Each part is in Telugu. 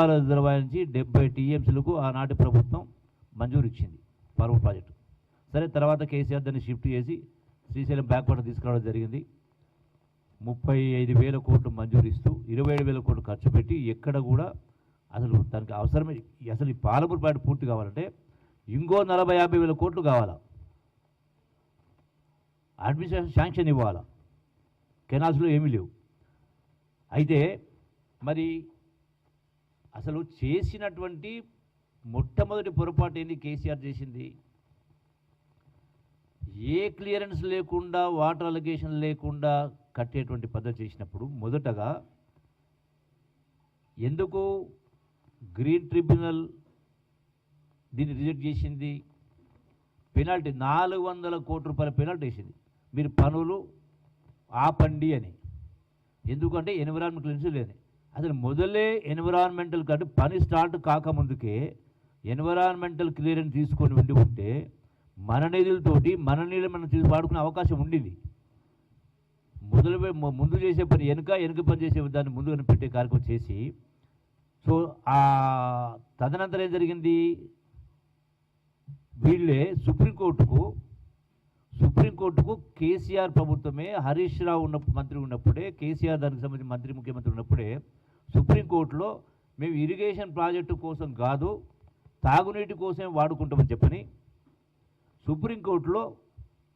రిజర్వాయర్ నుంచి 70 టీఎంసీలకు ఆనాటి ప్రభుత్వం మంజూరు ఇచ్చింది పర్వ ప్రాజెక్టు. సరే, తర్వాత కేసీఆర్ దాన్ని షిఫ్ట్ చేసి శ్రీశైలం బ్యాక్వాటర్ తీసుకురావడం జరిగింది. 35,000 కోట్లు మంజూరు ఇస్తూ 27,000 కోట్లు ఖర్చు పెట్టి ఎక్కడ కూడా అసలు దానికి అవసరమే. అసలు ఈ పాలమూరు ప్రాజెక్టు పూర్తి కావాలంటే ఇంకో 40,000-50,000 కోట్లు కావాలా, అడ్మినిస్ట్రేషన్ శాంక్షన్ ఇవ్వాలా, కెనాల్స్లో ఏమీ లేవు. అయితే మరి అసలు చేసినటువంటి మొట్టమొదటి పొరపాటు ఏంది కేసీఆర్ చేసింది? ఏ క్లియరెన్స్ లేకుండా, వాటర్ అలిగేషన్ లేకుండా కట్టేటువంటి పద్ధతి చేసినప్పుడు మొదటగా ఎందుకు గ్రీన్ ట్రిబ్యునల్ దీన్ని రిజెక్ట్ చేసింది? పెనాల్టీ 400 కోట్ల రూపాయల పెనాల్టీ వేసింది, మీరు పనులు ఆపండి అని. ఎందుకంటే ఎన్విరాన్మెంట్ క్లియరెన్స్ లేదు. అసలు మొదలే ఎన్విరాన్మెంటల్ కంటే పని స్టార్ట్ కాకముందుకే ఎన్విరాన్మెంటల్ క్లియరెన్స్ తీసుకొని ఉంటే మన నిధులతోటి మన నీళ్ళు మనం తీసి వాడుకునే అవకాశం ఉండింది. ముందు చేసే పని వెనుక పని చేసే దాన్ని ముందు పెట్టే కార్యక్రమం చేసి, సో ఆ తదనంతరం ఏం జరిగింది? వీళ్ళే సుప్రీంకోర్టుకు కేసీఆర్ ప్రభుత్వమే, హరీష్ రావు మంత్రి ఉన్నప్పుడే, కేసీఆర్ దానికి సంబంధించి ముఖ్యమంత్రి ఉన్నప్పుడే సుప్రీంకోర్టులో మేము ఇరిగేషన్ ప్రాజెక్టు కోసం కాదు, తాగునీటి కోసమే వాడుకుంటామని చెప్పని సుప్రీంకోర్టులో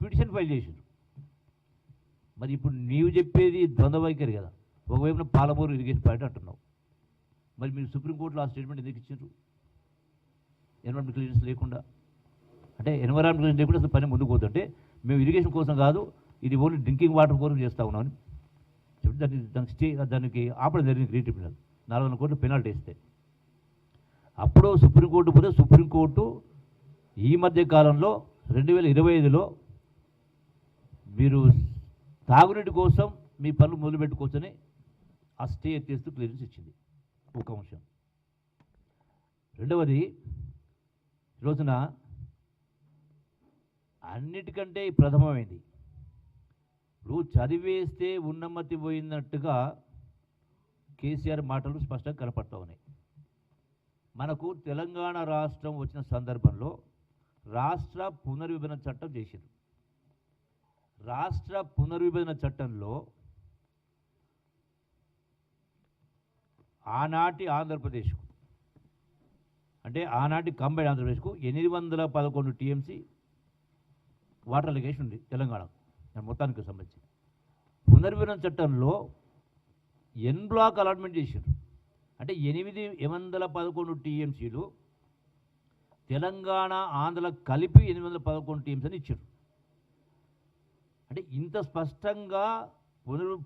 పిటిషన్ ఫైల్ చేశారు. మరి ఇప్పుడు నీవు చెప్పేది ద్వంద్వ వైఖరి కదా. ఒకవైపున పాలమూరు ఇరిగేషన్ ప్రాజెక్ట్ అంటున్నావు, మరి మీరు సుప్రీంకోర్టులో ఆ స్టేట్మెంట్ ఎందుకు ఇచ్చారు? ఎన్విరాన్మెంట్ క్లియరెన్స్ లేకుండా. అంటే ఎన్విరాన్మెంట్ క్లియరెన్స్ లేకుండా అసలు పని ముందుకు పోతుంటే మేము ఇరిగేషన్ కోసం కాదు, ఇది ఓన్లీ డ్రింకింగ్ వాటర్ కోసం చేస్తూ ఉన్నామని చెప్పి దానికి ఆపడం జరిగింది. గ్రీన్ ట్రిబ్యునల్ 400 కోట్లు పెనాల్టీ ఇస్తే అప్పుడు సుప్రీంకోర్టు పోతే సుప్రీంకోర్టు ఈ మధ్య కాలంలో 2025లో మీరు తాగునీటి కోసం మీ పనులు మొదలుపెట్టుకోవచ్చని ఆ స్టే ఎత్తేస్తూ క్లియరెన్స్ ఇచ్చింది. ఒక అంశం. రెండవది, ఈరోజున అన్నిటికంటే ప్రథమమైంది, ఇప్పుడు చదివేస్తే ఉన్నమతి పోయినట్టుగా కేసీఆర్ మాటలు స్పష్టంగా కనపడతా ఉన్నాయి. మనకు తెలంగాణ రాష్ట్రం వచ్చిన సందర్భంలో రాష్ట్ర పునర్విభజన చట్టం చేసింది. రాష్ట్ర పునర్విభజన చట్టంలో ఆనాటి ఆంధ్రప్రదేశ్కు, అంటే ఆనాటి కంబైన్ ఆంధ్రప్రదేశ్కు 811 టీఎంసీ వాటర్ అలిగేషన్ ఉంది తెలంగాణ మొత్తానికి సంబంధించి. పునర్విభజన చట్టంలో ఎన్ బ్లాక్ అలాట్మెంట్ చేశారు. అంటే 811 టీఎంసీలు తెలంగాణ ఆంధ్ర కలిపి 811 టీఎంసీ అని ఇచ్చారు. అంటే ఇంత స్పష్టంగా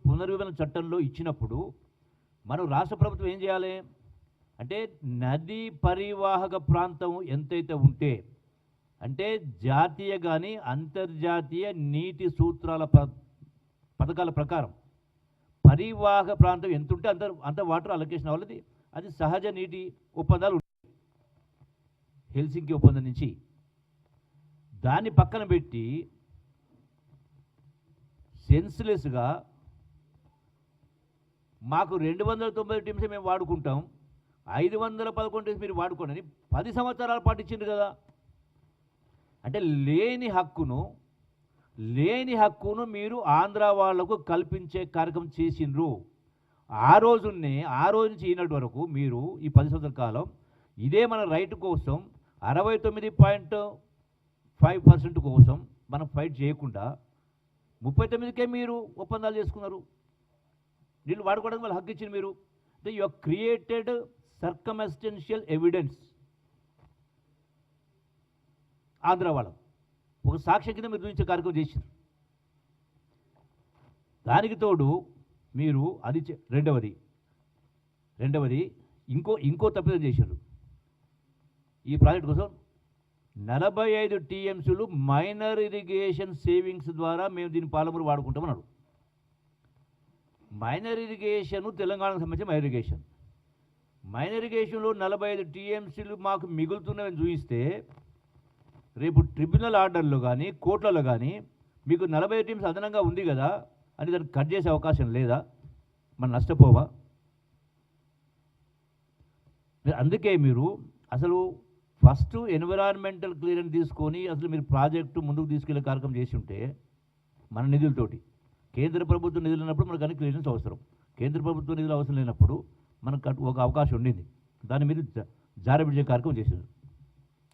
పునర్విభజన చట్టంలో ఇచ్చినప్పుడు మనం రాష్ట్ర ప్రభుత్వం ఏం చేయాలి అంటే, నదీ పరివాహక ప్రాంతం ఎంతైతే ఉంటే, అంటే జాతీయ కానీ అంతర్జాతీయ నీటి సూత్రాల పథకాల ప్రకారం పరివాహక ప్రాంతం ఎంత ఉంటే అంత వాటర్ అలొకేషన్ అవ్వాలి. అది సహజ నీటి ఒప్పందాలు ఉంటాయి హెల్సింకి ఒప్పందం నుంచి. దాన్ని పక్కన పెట్టి సెన్స్లెస్గా మాకు 290 టీమ్స్ మేము వాడుకుంటాం, 511 టీమ్స్ మీరు వాడుకోండి అని 10 సంవత్సరాల పాటు ఇచ్చింది కదా. అంటే లేని హక్కును మీరు ఆంధ్ర వాళ్లకు కల్పించే కార్యక్రమం చేసిండ్రు. ఆ రోజు నుంచి ఈనాటి వరకు మీరు ఈ 10 సంవత్సరాల కాలం ఇదే మన రైట్ కోసం 69.5% కోసం మనం ఫైట్ చేయకుండా 39కే మీరు ఒప్పందాలు చేసుకున్నారు. నీళ్ళు వాడుకోవడానికి వాళ్ళు హక్కు ఇచ్చింది మీరు. అంటే you have created circumstantial evidence. Andhra వాళ్ళం ఒక సాక్ష్యం కింద మీరు చూపించే కార్యక్రమం చేశారు. దానికి తోడు మీరు అది రెండవది ఇంకో తప్పిదం చేశారు. ఈ ప్రాజెక్ట్ కోసం 45 టీఎంసీలు మైనర్ ఇరిగేషన్ సేవింగ్స్ ద్వారా మేము దీన్ని పాలమూరు వాడుకుంటామన్నాడు. మైనర్ ఇరిగేషన్ తెలంగాణకు సంబంధించిన మైనర్ ఇరిగేషన్లో 45 టీఎంసీలు మాకు మిగులుతున్నాయని చూపిస్తే రేపు ట్రిబ్యునల్ ఆర్డర్లో కానీ కోర్టులలో కానీ మీకు 40 టీమ్స్ అదనంగా ఉంది కదా అని దాన్ని కట్ చేసే అవకాశం లేదా? మనం నష్టపోవా? అందుకే మీరు అసలు ఫస్ట్ ఎన్విరాన్మెంటల్ క్లియరెన్స్ తీసుకొని అసలు మీరు ప్రాజెక్టు ముందుకు తీసుకెళ్లే కార్యక్రమం చేసి ఉంటే మన నిధులతోటి, కేంద్ర ప్రభుత్వ నిధులు ఉన్నప్పుడు మనకు అన్ని క్లియరెన్స్ అవసరం, కేంద్ర ప్రభుత్వ నిధులు అవసరం లేనప్పుడు మనకు ఒక అవకాశం ఉండింది, దాని మీద జారబిడ్చే కార్యక్రమం చేశారు.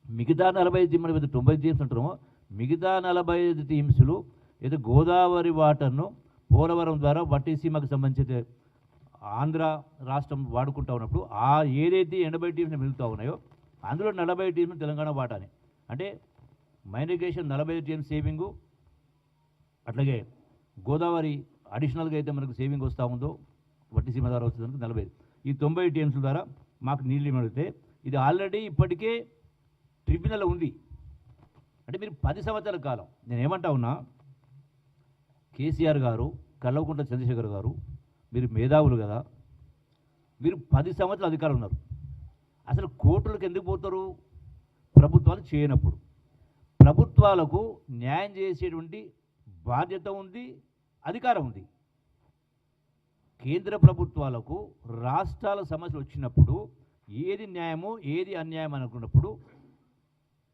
మిగతా 45 మనం ఏదో 90 టీమ్స్ అంటున్నామో మిగతా 45 టీమ్స్లు ఏదో గోదావరి వాటర్ను పోలవరం ద్వారా వట్టిసీమకు సంబంధించిన ఆంధ్ర రాష్ట్రం వాడుకుంటా ఉన్నప్పుడు ఆ ఏదైతే 80 టీమ్స్ మిగులుతూ ఉన్నాయో అందులో 40 టీమ్స్ తెలంగాణ వాటానే, అంటే మైనిగేషన్ 40 టీమ్స్ సేవింగు, అట్లాగే గోదావరి అడిషనల్గా అయితే మనకు సేవింగ్ వస్తూ ఉందో వట్టిసీమ ద్వారా వస్తుంది 40, ఈ 90 టీమ్స్ ద్వారా మాకు నీళ్ళు మిగిలితే ఇది ఆల్రెడీ ఇప్పటికే ట్రిబ్యునల్ ఉంది. అంటే మీరు 10 సంవత్సరాల కాలం, నేను ఏమంటా ఉన్నా, కేసీఆర్ గారు, కల్వకుంట్ల చంద్రశేఖర్ గారు, మీరు మేధావులు కదా, మీరు 10 సంవత్సరాలు అధికారం ఉన్నారు, అసలు కోర్టులకు ఎందుకు పోతారు? ప్రభుత్వాలు చేయనప్పుడు. ప్రభుత్వాలకు న్యాయం చేసేటువంటి బాధ్యత ఉంది, అధికారం ఉంది. కేంద్ర ప్రభుత్వాలకు రాష్ట్రాల సమస్యలు వచ్చినప్పుడు ఏది న్యాయమో ఏది అన్యాయం అనుకున్నప్పుడు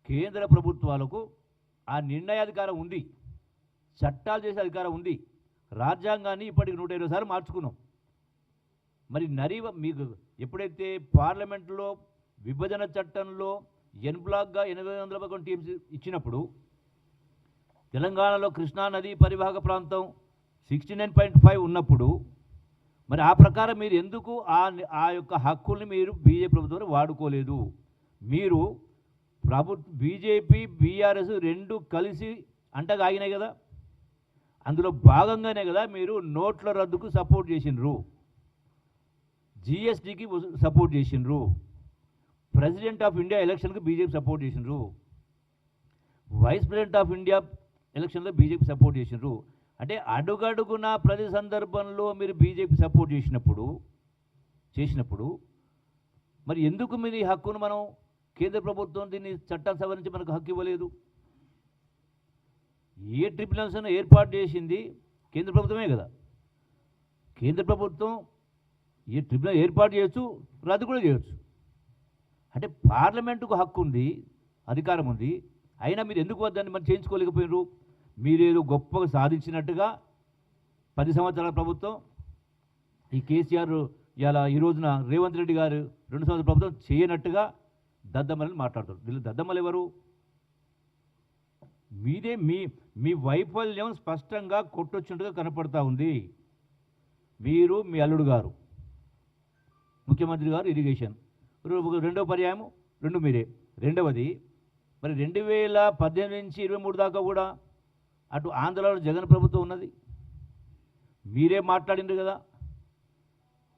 కేంద్ర ప్రభుత్వాలకు ఆ నిర్ణయాధికారం ఉంది, చట్టాలు చేసే అధికారం ఉంది. రాజ్యాంగాన్ని ఇప్పటికి 120 సార్లు మార్చుకున్నాం. మరి మీకు ఎప్పుడైతే పార్లమెంట్లో విభజన చట్టంలో ఎన్ బ్లాక్గా 811 టీమ్స్ ఇచ్చినప్పుడు తెలంగాణలో కృష్ణా నది పరివాహక ప్రాంతం 69.5 ఉన్నప్పుడు మరి ఆ ప్రకారం మీరు ఎందుకు ఆ యొక్క హక్కుల్ని మీరు బీజేపీ ప్రభుత్వం వాడుకోలేదు? మీరు బీజేపీ బీఆర్ఎస్ రెండు కలిసి అంటగా ఆగినాయి కదా, అందులో భాగంగానే కదా మీరు నోట్ల రద్దుకు సపోర్ట్ చేసినారు, జిఎస్టీకి సపోర్ట్ చేసినారు, ప్రెసిడెంట్ ఆఫ్ ఇండియా ఎలక్షన్కి బీజేపీ సపోర్ట్ చేసినారు, వైస్ ప్రెసిడెంట్ ఆఫ్ ఇండియా ఎలక్షన్లో బీజేపీ సపోర్ట్ చేసినారు. అంటే అడుగడుగున ప్రతి సందర్భంలో మీరు బీజేపీ సపోర్ట్ చేసినప్పుడు మరి ఎందుకు మీరు ఈ హక్కును మనం కేంద్ర ప్రభుత్వం దీన్ని చట్టాన్ని సవరించి మనకు హక్కు ఇవ్వలేదు? ఏ ట్రిబ్యునల్స్ ఏర్పాటు చేసింది కేంద్ర ప్రభుత్వమే కదా. కేంద్ర ప్రభుత్వం ఏ ట్రిబ్యునల్ ఏర్పాటు చేయొచ్చు, రద్దు కూడా చేయొచ్చు. అంటే పార్లమెంటుకు హక్కు ఉంది, అధికారం ఉంది, అయినా మీరు ఎందుకు వద్దని మరి చేయించుకోలేకపోయినారు? మీరేదో గొప్పగా సాధించినట్టుగా 10 సంవత్సరాల ప్రభుత్వం ఈ కేసీఆర్ ఈ రోజున రేవంత్ రెడ్డి గారు 2 సంవత్సరాల ప్రభుత్వం చేయనట్టుగా దద్దమ్మలని మాట్లాడతారు. వీళ్ళు దద్దమ్మలు ఎవరు? మీదే మీ వైఫల్యం స్పష్టంగా కొట్టొచ్చినట్టుగా కనపడతా ఉంది. మీరు, మీ అల్లుడు గారు, ముఖ్యమంత్రి గారు ఇరిగేషన్, రెండో పర్యాయం 2 మీరే. రెండవది మరి 2018 నుంచి 23 దాకా కూడా అటు ఆంధ్రాలో జగన్ ప్రభుత్వం ఉన్నది, మీరే మాట్లాడిండ్రు కదా,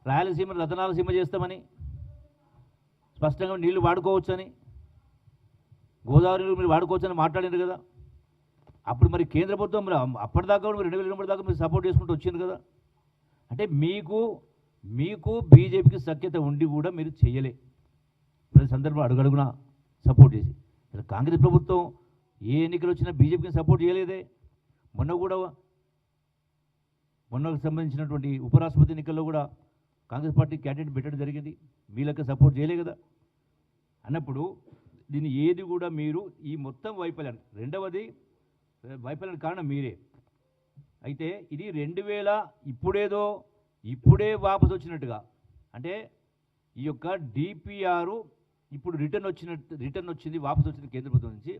రాయలసీమ రతనాలసీమ చేస్తామని, స్పష్టంగా నీళ్లు వాడుకోవచ్చని, గోదావరి నీళ్ళు మీరు వాడుకోవచ్చని మాట్లాడిండ్రు కదా. అప్పుడు మరి కేంద్ర ప్రభుత్వం మరి అప్పటిదాకా కూడా 2023 దాకా మీరు సపోర్ట్ చేసుకుంటూ వచ్చింది కదా. అంటే మీకు బీజేపీకి సఖ్యత ఉండి కూడా మీరు చేయలే, ప్రతి సందర్భంలో అడుగడుగునా సపోర్ట్ చేసి. కాంగ్రెస్ ప్రభుత్వం ఏ ఎన్నికలు వచ్చినా బీజేపీకి సపోర్ట్ చేయలేదే. మొన్నకు సంబంధించినటువంటి ఉపరాష్ట్రపతి ఎన్నికల్లో కూడా కాంగ్రెస్ పార్టీ క్యాండిడేట్ పెట్టడం జరిగింది, మీ లెక్క సపోర్ట్ చేయలే కదా. అన్నప్పుడు దీన్ని ఏది కూడా మీరు ఈ మొత్తం వైఫల్యాన్ని, రెండవది వైఫల్యానికి కారణం మీరే. అయితే ఇది 2000 ఇప్పుడే వాపసు వచ్చినట్టుగా, అంటే ఈ యొక్క డిపిఆర్ ఇప్పుడు రిటర్న్ వచ్చింది, వాపసు వచ్చింది కేంద్ర ప్రభుత్వం నుంచి,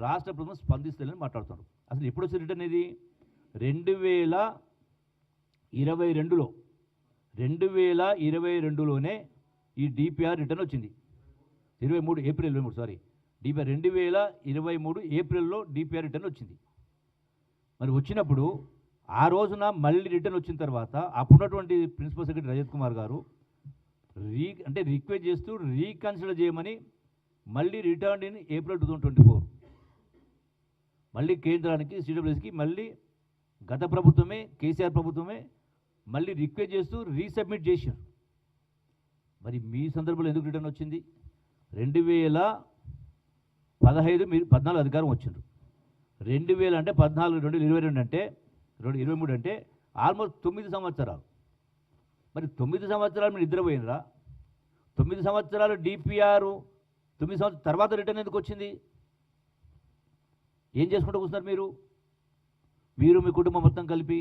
రాష్ట్ర ప్రభుత్వం స్పందిస్తుందని మాట్లాడుతున్నారు. అసలు ఎప్పుడు వచ్చింది రిటర్న్? ఇది 2022లోనే ఈ డిపిఆర్ రిటర్న్ వచ్చింది. ఏప్రిల్ 23 డిపిఆర్ 2023 ఏప్రిల్లో డిపిఆర్ రిటర్న్ వచ్చింది. మరి వచ్చినప్పుడు ఆ రోజున మళ్ళీ రిటర్న్ వచ్చిన తర్వాత అప్పుడున్నటువంటి ప్రిన్సిపల్ సెక్రటరీ రజత్ కుమార్ గారు రిక్వెస్ట్ చేస్తూ రీకన్సిడర్ చేయమని మళ్ళీ రిటర్న్ ఇన్ ఏప్రిల్ 2024 మళ్ళీ కేంద్రానికి సిడబ్ల్యూఎస్కి మళ్ళీ గత ప్రభుత్వమే కేసీఆర్ ప్రభుత్వమే మళ్ళీ రిక్వెస్ట్ చేస్తూ రీసబ్మిట్ చేశారు. మరి మీ సందర్భంలో ఎందుకు రిటర్న్ వచ్చింది? 2015 మీరు 14 అధికారం వచ్చిండ్రు, 2000 అంటే 14, 2022 అంటే 2023 అంటే ఆల్మోస్ట్ 9 సంవత్సరాలు. మరి 9 సంవత్సరాలు మీరు నిద్రపోయినరా? 9 సంవత్సరాలు డిపిఆర్ 9 సంవత్సరాల తర్వాత రిటర్న్ ఎందుకు వచ్చింది? ఏం చేసుకుంటూ కూర్చున్నారు మీరు మీ కుటుంబం మొత్తం కలిపి?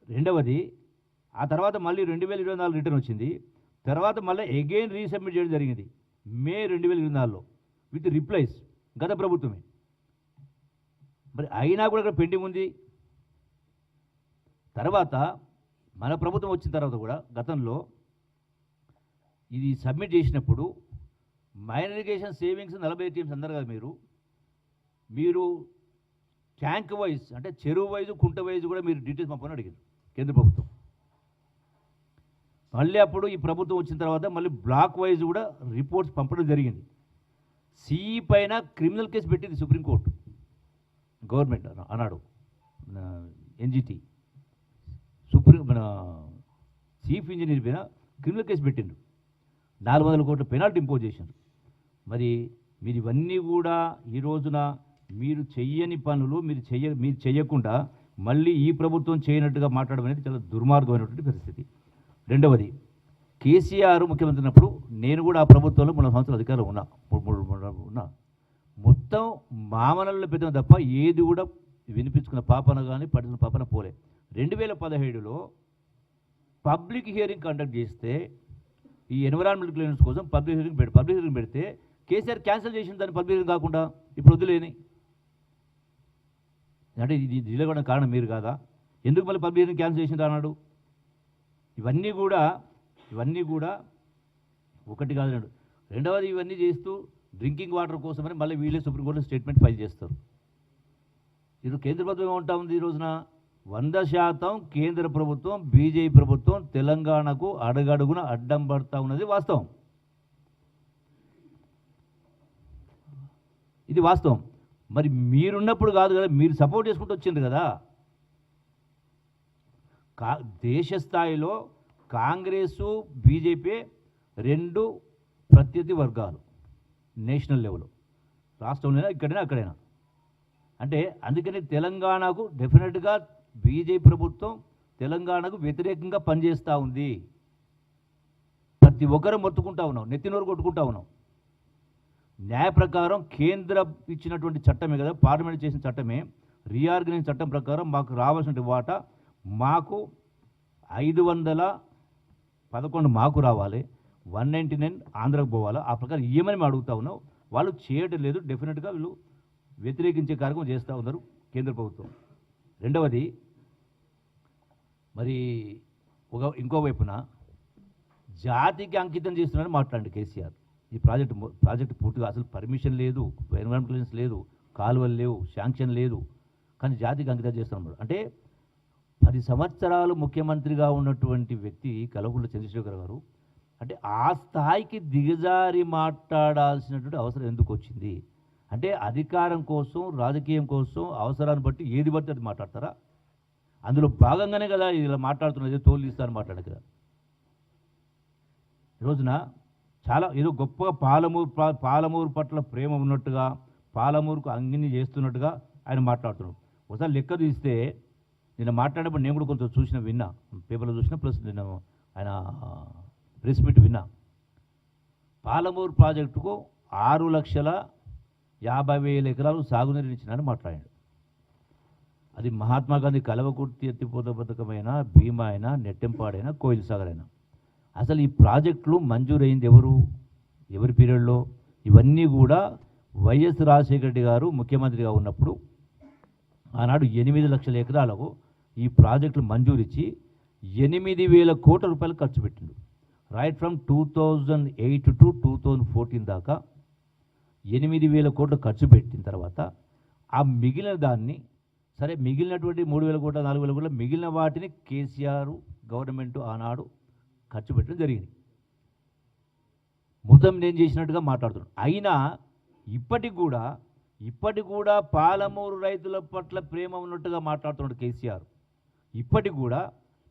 రెండవది, ఆ తర్వాత మళ్ళీ 2024 రిటర్న్ వచ్చింది. తర్వాత మళ్ళీ అగైన్ రీసబ్మిట్ చేయడం జరిగింది మే 2024లో విత్ రిప్లైస్, గత ప్రభుత్వమే. మరి అయినా కూడా ఇక్కడ పెండింగ్ ఉంది. తర్వాత మన ప్రభుత్వం వచ్చిన తర్వాత కూడా గతంలో ఇది సబ్మిట్ చేసినప్పుడు మైనర్ ఇరిగేషన్ సేవింగ్స్ 40 టీమ్స్ అందరు కదా మీరు ట్యాంక్ వైజ్ అంటే చెరువు వైజ్ కుంట వైజ్ కూడా మీరు డీటెయిల్స్ పంపని అడిగారు కేంద్ర ప్రభుత్వం. మళ్ళీ అప్పుడు ఈ ప్రభుత్వం వచ్చిన తర్వాత మళ్ళీ బ్లాక్ వైజ్ కూడా రిపోర్ట్స్ పంపడం జరిగింది. సిఈ పైన క్రిమినల్ కేసు పెట్టింది సుప్రీంకోర్టు, గవర్నమెంట్ అన్నాడు ఎన్జిటి. మన చీఫ్ ఇంజనీర్ పైన క్రిమినల్ కేసు పెట్టిండు, 400 కోట్ల పెనాల్టీ ఇంపోజ్ చేశారు. మరి మీరు ఇవన్నీ కూడా ఈ రోజున మీరు చెయ్యని పనులు మీరు చెయ్యకుండా మళ్ళీ ఈ ప్రభుత్వం చేయనట్టుగా మాట్లాడడం అనేది చాలా దుర్మార్గమైనటువంటి పరిస్థితి. రెండవది, కేసీఆర్ ముఖ్యమంత్రి ఉన్నప్పుడు నేను కూడా ఆ ప్రభుత్వంలో 3 సంవత్సరాల అధికారులు ఉన్నా. మొత్తం మామనల్లో పెట్టిన తప్ప ఏది కూడా వినిపించుకున్న పాపన కానీ పడిన పాపన పోలే. 2017లో పబ్లిక్ హియరింగ్ కండక్ట్ చేస్తే ఈ ఎన్విరాన్మెంట్ క్లియరెన్స్ కోసం పబ్లిక్ హియరింగ్ పెడితే కేసీఆర్ క్యాన్సిల్ చేసిన దాన్ని పబ్లిక్ హియరింగ్ కాకుండా ఇప్పుడు వద్దులేని అంటే ఇది నిలబడిన కారణం మీరు కాదా? ఎందుకు మళ్ళీ పబ్లిక్ హియరింగ్ క్యాన్సిల్ చేసింది అన్నాడు? ఇవన్నీ కూడా ఒకటి కాదు రెండు. రెండవది, ఇవన్నీ చేస్తూ డ్రింకింగ్ వాటర్ కోసమని మళ్ళీ వీళ్ళే సుప్రీంకోర్టులో స్టేట్మెంట్ ఫైల్ చేస్తారు. ఇది కేంద్ర ప్రభుత్వం ఏమంటా ఉంది ఈ రోజున? 100% కేంద్ర ప్రభుత్వం బీజేపీ ప్రభుత్వం తెలంగాణకు అడుగడుగున అడ్డం పడతా ఉన్నది వాస్తవం. ఇది వాస్తవం. మరి మీరున్నప్పుడు కాదు కదా, మీరు సపోర్ట్ చేసుకుంటూ వచ్చింది కదా. దేశ స్థాయిలో కాంగ్రెసు బీజేపీ 2 ప్రత్యర్థి వర్గాలు నేషనల్ లెవెల్లో, రాష్ట్రంలోనైనా ఇక్కడైనా అక్కడైనా. అంటే అందుకని తెలంగాణకు డెఫినెట్గా బీజేపీ ప్రభుత్వం తెలంగాణకు వ్యతిరేకంగా పనిచేస్తూ ఉంది. ప్రతి ఒక్కరూ మొత్తుకుంటా ఉన్నాం, నెత్తినోరు కొట్టుకుంటా ఉన్నాం. న్యాయ ప్రకారం కేంద్రం ఇచ్చినటువంటి చట్టమే కదా, పార్లమెంట్ చేసిన చట్టమే, రీఆర్గనైజ్ చట్టం ప్రకారం మాకు రావాల్సిన వాటా మాకు 511 మాకు రావాలి, 199 ఆంధ్రకు పోవాలి. ఆ ప్రకారం ఏమని మేము అడుగుతా ఉన్నాం. వాళ్ళు చేయటం లేదు. డెఫినెట్గా వీళ్ళు వ్యతిరేకించే కార్యక్రమం చేస్తూ ఉన్నారు కేంద్ర ప్రభుత్వం. రెండవది, మరి ఇంకో వైపున జాతికి అంకితం చేస్తున్నారని మాట్లాడండి కేసీఆర్. ఈ ప్రాజెక్టు పూర్తిగా అసలు పర్మిషన్ లేదు, ఎన్విరాన్మెంట్ క్లియరెన్స్ లేదు, కాలువలు లేవు, శాంక్షన్ లేదు, కానీ జాతికి అంకితం చేస్తున్నాడు. అంటే 10 సంవత్సరాలు ముఖ్యమంత్రిగా ఉన్నటువంటి వ్యక్తి కల్వకుంట్ల చంద్రశేఖర్ గారు అంటే ఆ స్థాయికి దిగజారి మాట్లాడాల్సినటువంటి అవసరం ఎందుకు వచ్చింది? అంటే అధికారం కోసం, రాజకీయం కోసం, అవసరాన్ని బట్టి ఏది బట్టి అది మాట్లాడతారా? అందులో భాగంగానే కదా ఇలా మాట్లాడుతున్నది, తోలు తీస్తారని మాట్లాడదు కదా. ఈరోజున చాలా ఏదో గొప్పగా పాలమూరు పట్ల ప్రేమ ఉన్నట్టుగా, పాలమూరుకు అంగిని చేస్తున్నట్టుగా ఆయన మాట్లాడుతున్నాడు. ఒకసారి లెక్క తీస్తే నిన్న మాట్లాడినప్పుడు నేను కూడా కొంచెం విన్నా, పేపర్లో చూసిన, ప్లస్ నేను ఆయన ప్రెస్ మీట్ విన్నా. పాలమూరు ప్రాజెక్టుకు 6,50,000 ఎకరాలు సాగునీరు ఇచ్చినారని మాట్లాడాడు. అది మహాత్మా గాంధీ కల్వకుర్తి ఎత్తిపోత పథకమైన, భీమా అయినా, నెట్టెంపాడైనా, కోయిల్ సాగర్ అయినా. అసలు ఈ ప్రాజెక్టులు మంజూరైంది ఎవరి పీరియడ్లో? ఇవన్నీ కూడా వైఎస్ రాజశేఖర రెడ్డి గారు ముఖ్యమంత్రిగా ఉన్నప్పుడు ఆనాడు 8 లక్షల ఎకరాలకు ఈ ప్రాజెక్టులు మంజూరిచ్చి 8,000 కోట్ల రూపాయలు ఖర్చు పెట్టిండు. రైట్ ఫ్రమ్ 2008 to 2014 దాకా 8,000 కోట్లు ఖర్చు పెట్టిన తర్వాత ఆ మిగిలిన దాన్ని, సరే మిగిలినటువంటి 3,000 కోట్ల, 4,000 కోట్ల మిగిలిన వాటిని కేసీఆర్ గవర్నమెంట్ ఆనాడు ఖర్చు పెట్టడం జరిగింది. మొత్తం నేను చేసినట్టుగా మాట్లాడుతున్నాను. అయినా ఇప్పటికి కూడా పాలమూరు రైతుల పట్ల ప్రేమ ఉన్నట్టుగా మాట్లాడుతున్నాడు కేసీఆర్. ఇప్పటికి కూడా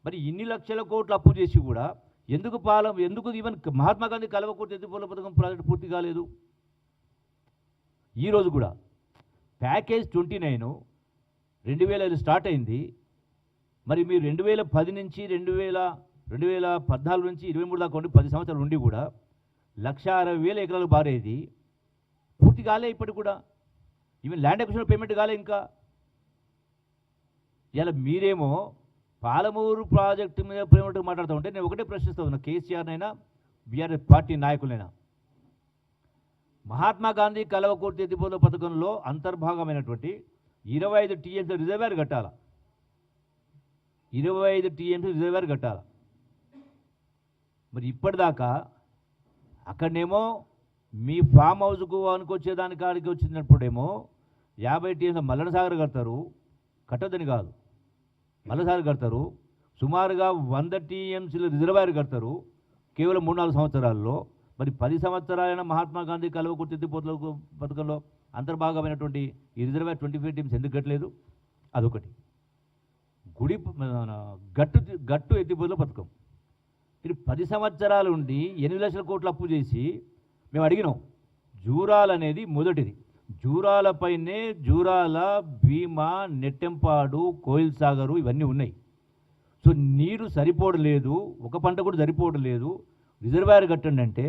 మరి ఇన్ని లక్షల కోట్లు అప్పు చేసి కూడా ఎందుకు ఈవెన్ మహాత్మా గాంధీ కల్వకుర్తి ఎత్తిపోతల పథకం ప్రాజెక్టు పూర్తి కాలేదు? ఈరోజు కూడా ప్యాకేజ్ 29 2005 స్టార్ట్ అయింది. మరి మీరు 2010 నుంచి 2014 నుంచి 23 దాకా ఉండి 10 సంవత్సరాలు ఉండి కూడా 1,60,000 ఎకరాలు బారేది పూర్తి కాలే. ఇప్పటికి కూడా ఈవెన్ ల్యాండ్ అక్విజిషన్ పేమెంట్ కాలే ఇంకా. ఇలా మీరేమో పాలమూరు ప్రాజెక్టు మీద పేమెంట్ మాట్లాడుతూ ఉంటే నేను ఒకటే ప్రశ్నిస్తూ ఉన్నా, కేసీఆర్నైనా బీఆర్ఎస్ పార్టీ నాయకులైనా, మహాత్మా గాంధీ కల్వకుర్తి ఎత్తిపోతల పథకంలో అంతర్భాగమైనటువంటి 25 టీఎంసీ రిజర్వాయర్ కట్టాల. 25 టీఎంసీ రిజర్వాయర్ కట్టాల. మరి ఇప్పటిదాకా అక్కడనేమో మీ ఫామ్ హౌస్కు అనుకొచ్చేదాని కాడికి వచ్చినప్పుడేమో 50 టీఎంసీ మల్లనసాగర్ కడతారు, కట్టొద్దని కాదు, మల్లసాగర్ కడతారు. సుమారుగా 100 టీఎంసీల రిజర్వాయర్ కడతారు కేవలం 3-4 సంవత్సరాల్లో. మరి 10 సంవత్సరాలైన మహాత్మా గాంధీ కల్వకుర్తి ఎత్తిపోతల పథకంలో అంతర్భాగమైనటువంటి ఈ రిజర్వాయర్ 25 టీఎంసీ ఎందుకు కట్టలేదు? అదొకటి. గట్టు ఎత్తిపోతల పథకం ఇది 10 సంవత్సరాలు ఉండి 8 లక్షల కోట్లు అప్పు చేసి మేము అడిగినాం. జూరాల్ అనేది మొదటిది. జూరాలపైనే జూరాల, భీమా, నెట్టెంపాడు, కోయిల్ సాగరు ఇవన్నీ ఉన్నాయి. సో నీరు సరిపోవట్లేదు, ఒక పంట కూడా సరిపోవట్లేదు. రిజర్వాయర్ కట్టండి అంటే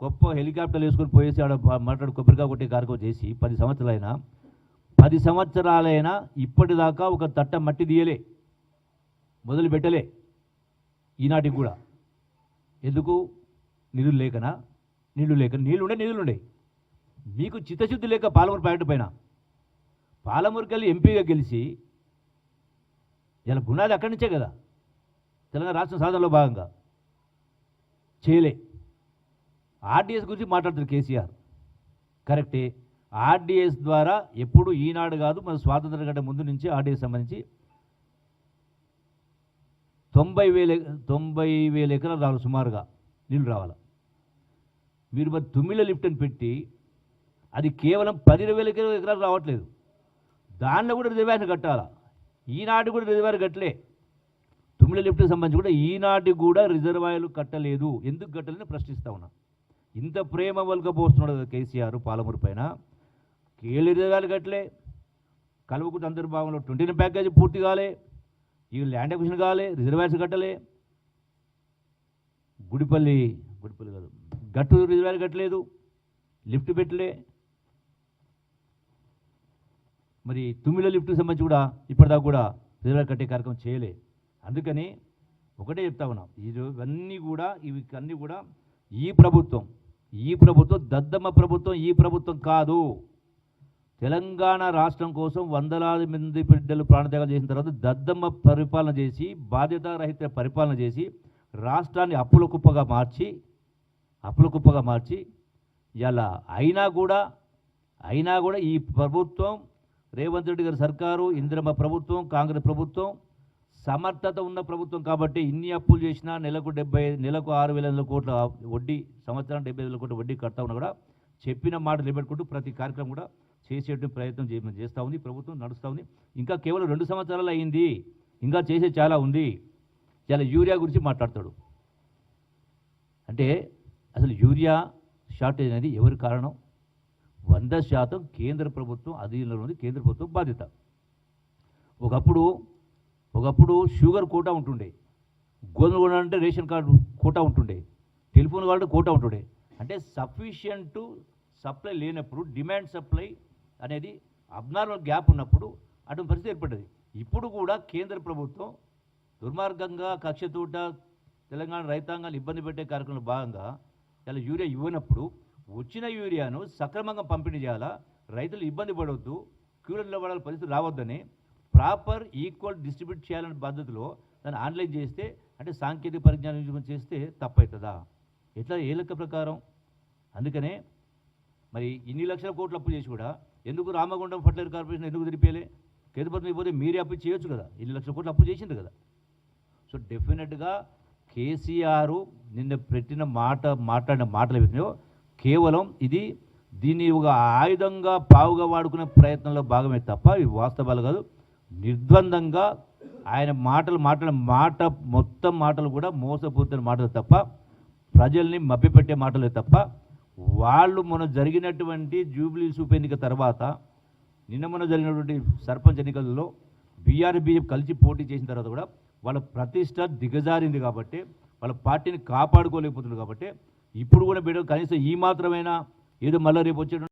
గొప్ప హెలికాప్టర్లు వేసుకొని పోయేసి ఆడ మాట్లాడు కొబ్బరికాయ కొట్టే కార్యక్రమం చేసి 10 సంవత్సరాలైనా ఇప్పటిదాకా ఒక తట్ట మట్టి తీయలే, మొదలు పెట్టలే ఈనాటికి కూడా. ఎందుకు? నిధులు లేకనా? నీళ్లుండే. మీకు చిత్తశుద్ధి లేక పాలమూరు ప్రాజెక్టు పైన పాలమూరుకి వెళ్ళి ఎంపీగా గెలిచి ఇలా పునాది అక్కడి నుంచే కదా తెలంగాణ రాష్ట్ర సాధనలో భాగంగా చేయలే. ఆర్డీఎస్ గురించి మాట్లాడుతారు కేసీఆర్, కరెక్టే. ఆర్డీఎస్ ద్వారా ఎప్పుడు ఈనాడు కాదు, మన స్వాతంత్రం కంటే ముందు నుంచి ఆర్డీఎస్ సంబంధించి 90,000 ఎకరాలు రావాలి, సుమారుగా నీళ్ళు రావాలి. మీరు మరి తుమ్మిళ్ళ లిఫ్ట్ అని పెట్టి అది కేవలం 10,000 ఎకరాలు రావట్లేదు. దానిలో కూడా రిజర్వాయర్ కట్టాలా. ఈనాటి కూడా రిజర్వాయర్ కట్టలే. తుమ్మిళ్ళ లిఫ్ట్కి సంబంధించి కూడా ఈనాటి కూడా రిజర్వాయర్లు కట్టలేదు. ఎందుకు కట్టలేదని ప్రశ్నిస్తా ఉన్నా. ఇంత ప్రేమ వల్కపోస్తున్నాడు కదా కేసీఆర్ పాలమూరు పైన. కేళ్ళు రిజర్వాయర్లు కట్టలే, కల్వకుర్తి అంతర్భాగంలో 29 ప్యాకేజీ పూర్తి కాలే, ఈ ల్యాండ్ అక్విజిషన్ కాలే, రిజర్వాయర్స్ కట్టలే. గుడిపల్లి కాదు, గట్టు రిజర్వాయర్ కట్టలేదు, లిఫ్ట్ పెట్టలే. మరి తుమ్మిళ్ళ లిఫ్ట్కి సంబంధించి కూడా ఇప్పటిదాకా కూడా రిజర్వాయర్ కట్టే కార్యక్రమం చేయలే. అందుకని ఒకటే చెప్తా ఉన్నాం, ఇవన్నీ కూడా ఈ ప్రభుత్వం దద్దమ్మ ప్రభుత్వం, ఈ ప్రభుత్వం కాదు. తెలంగాణ రాష్ట్రం కోసం వందలాది మంది బిడ్డలు ప్రాణత్యాగాలు చేసిన తర్వాత దద్దమ్మ పరిపాలన చేసి, బాధ్యతారహిత పరిపాలన చేసి, రాష్ట్రాన్ని అప్పుల కుప్పగా మార్చి ఇలా అయినా కూడా ఈ ప్రభుత్వం, రేవంత్ రెడ్డి గారి సర్కారు, ఇందిరమ్మ ప్రభుత్వం, కాంగ్రెస్ ప్రభుత్వం సమర్థత ఉన్న ప్రభుత్వం కాబట్టి ఇన్ని అప్పులు చేసినా నెలకు 6,000 కోట్ల వడ్డీ, సంవత్సరానికి 75,000 కోట్ల వడ్డీ కడతా ఉన్నా కూడా చెప్పిన మాట నిలబెట్టుకుంటూ ప్రతి కార్యక్రమం కూడా చేసేటువంటి ప్రయత్నం చేస్తూ ఉంది. ప్రభుత్వం నడుస్తూ ఉంది. ఇంకా కేవలం 2 సంవత్సరాలు అయింది, ఇంకా చేసే చాలా ఉంది. చాలా యూరియా గురించి మాట్లాడతాడు. అంటే అసలు యూరియా షార్టేజ్ అనేది ఎవరి కారణం? 100% కేంద్ర ప్రభుత్వం అధీనంలో ఉంది, కేంద్ర ప్రభుత్వం బాధ్యత. ఒకప్పుడు షుగర్ కోటా ఉంటుండే, గోధుమ కూడా అంటే రేషన్ కార్డు కోటా ఉంటుండే, టెలిఫోన్ కార్డు కోటా ఉంటుండే. అంటే సఫిషియంట్ సప్లై లేనప్పుడు, డిమాండ్ సప్లై అనేది అబ్నార్మల్ గ్యాప్ ఉన్నప్పుడు అటువంటి పరిస్థితి ఏర్పడ్డది. ఇప్పుడు కూడా కేంద్ర ప్రభుత్వం దుర్మార్గంగా కక్షతోట తెలంగాణ రైతాంగాన్ని ఇబ్బంది పెట్టే కార్యక్రమంలో భాగంగా ఇలా యూరియా ఇవ్వనప్పుడు వచ్చిన యూరియాను సక్రమంగా పంపిణీ చేయాలా, రైతులు ఇబ్బంది పడవద్దు, క్యూలో నిలబడాల పరిస్థితి రావద్దని ప్రాపర్ ఈక్వల్ డిస్ట్రిబ్యూట్ చేయాలనే పద్ధతిలో దాన్ని ఆన్లైన్ చేస్తే, అంటే సాంకేతిక పరిజ్ఞానం చేస్తే తప్పవుతుందా? ఏ లెక్క ప్రకారం? అందుకనే మరి ఇన్ని లక్షల కోట్లు అప్పు చేసి కూడా ఎందుకు రామగుండం ఫర్టిలైజర్ కార్పొరేషన్ ఎందుకు తిరిపేలే? కేంద్ర ప్రభుత్వం ఇవ్వతే మీరే అప్పు చేయొచ్చు కదా, ఇన్ని లక్షల కోట్లు అప్పు చేసింది కదా. సో డెఫినెట్గా కేసీఆర్ నిన్న మాట్లాడిన మాటలు ఏవైతున్నాయో కేవలం దీన్ని ఒక ఆయుధంగా పావుగా వాడుకునే ప్రయత్నంలో భాగమే తప్ప ఇవి వాస్తవాలు కాదు. నిర్ద్వందంగా ఆయన మొత్తం మాటలు కూడా మోసపూరిత మాటలు తప్ప, ప్రజల్ని మభ్యపెట్టే మాటలే తప్ప, వాళ్ళు మొన్న జరిగినటువంటి జూబ్లీస్ ఉప ఎన్నిక తర్వాత మొన్న జరిగినటువంటి సర్పంచ్ ఎన్నికల్లో బీఆర్ఎస్ బీజేపీ కలిసి పోటీ చేసిన తర్వాత కూడా వాళ్ళ ప్రతిష్ట దిగజారింది కాబట్టి వాళ్ళ పార్టీని కాపాడుకోలేకపోతున్నారు కాబట్టి ఇప్పుడు కూడా బిడ్డ కనీసం ఈ మాత్రమైనా ఏదో మళ్ళీ రేపు వచ్చే